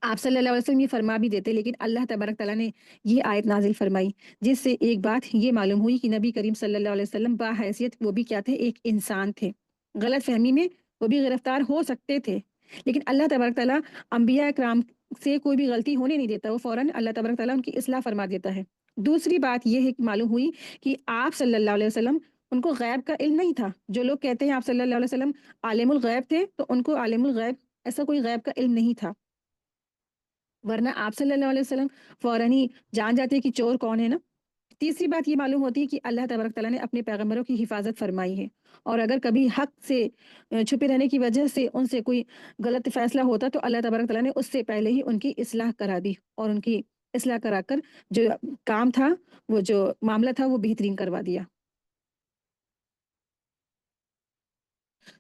آپ صلی اللہ علیہ وسلم یہ فرما بھی دیتے، لیکن اللہ تبارک تعالیٰ نے یہ آیت نازل فرمائی، جس سے ایک بات یہ معلوم ہوئی کہ نبی کریم صلی اللہ علیہ وسلم باحیثیت وہ بھی کیا تھے؟ ایک انسان تھے، غلط فہمی میں وہ بھی گرفتار ہو سکتے تھے، لیکن اللہ تبارک تعالیٰ انبیاء اکرام سے کوئی بھی غلطی ہونے نہیں دیتا، وہ فوراً اللہ تبارک تعالیٰ ان کی اصلاح فرما دیتا ہے۔ دوسری بات یہ ہے کہ معلوم ہوئی کہ آپ صلی اللہ علیہ وسلم ان کو غیب کا علم نہیں تھا۔ جو لوگ کہتے ہیں آپ صلی اللہ علیہ وسلم عالم الغیب تھے، تو ان کو عالم الغیب ایسا کوئی غیب کا علم نہیں تھا، ورنہ آپ صلی اللہ علیہ وسلم فوراً ہی جان جاتے کہ چور کون ہے نا۔ تیسری بات یہ معلوم ہوتی ہے کہ اللہ تبارک تعالیٰ نے اپنے پیغمبروں کی حفاظت فرمائی ہے، اور اگر کبھی حق سے چھپے رہنے کی وجہ سے ان سے کوئی غلط فیصلہ ہوتا تو اللہ تبارک تعالیٰ نے اس سے پہلے ہی ان کی اصلاح کرا دی، اور ان کی اصلاح کرا کر جو کام تھا، وہ جو معاملہ تھا، وہ بہترین کروا دیا۔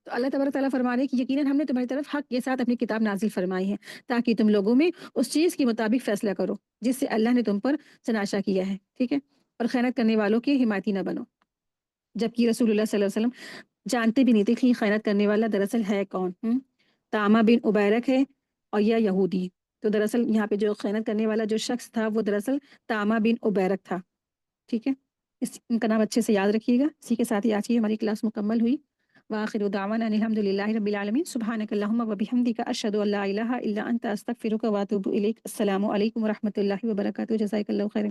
تو اللہ تبارک تعالیٰ فرما رہے کہ یقیناً ہم نے تمہاری طرف حق کے ساتھ اپنی کتاب نازل فرمائی ہے تاکہ تم لوگوں میں اس چیز کے مطابق فیصلہ کرو جس سے اللہ نے تم پر تناشا کیا ہے، ٹھیک ہے۔ اور خیانت کرنے والوں کے حمایتی نہ بنو، جبکہ رسول اللہ صلی اللہ علیہ وسلم جانتے بھی نہیں تھے کہ یہ خیانت کرنے والا دراصل ہے کون. طعمہ بن عبیرک ہے اور یہ یہودی. تو دراصل یہاں پہ جو خیانت کرنے والا جو شخص تھا وہ دراصل طعمہ بن عبیرک تھا. ٹھیک ہے، ان کا نام اچھے سے یاد رکھیے گا. اسی کے ساتھ ہی آج کی ہماری کلاس مکمل ہوئی. وآخر دعوانا ان الحمد للہ رب العالمین. سبحانک اللہم وبحمدک اشہد ان لا الہ الا انت استغفرک واتوب الیک. السلام علیکم ورحمۃ اللہ وبرکاتہ. جزاک اللہ خیر.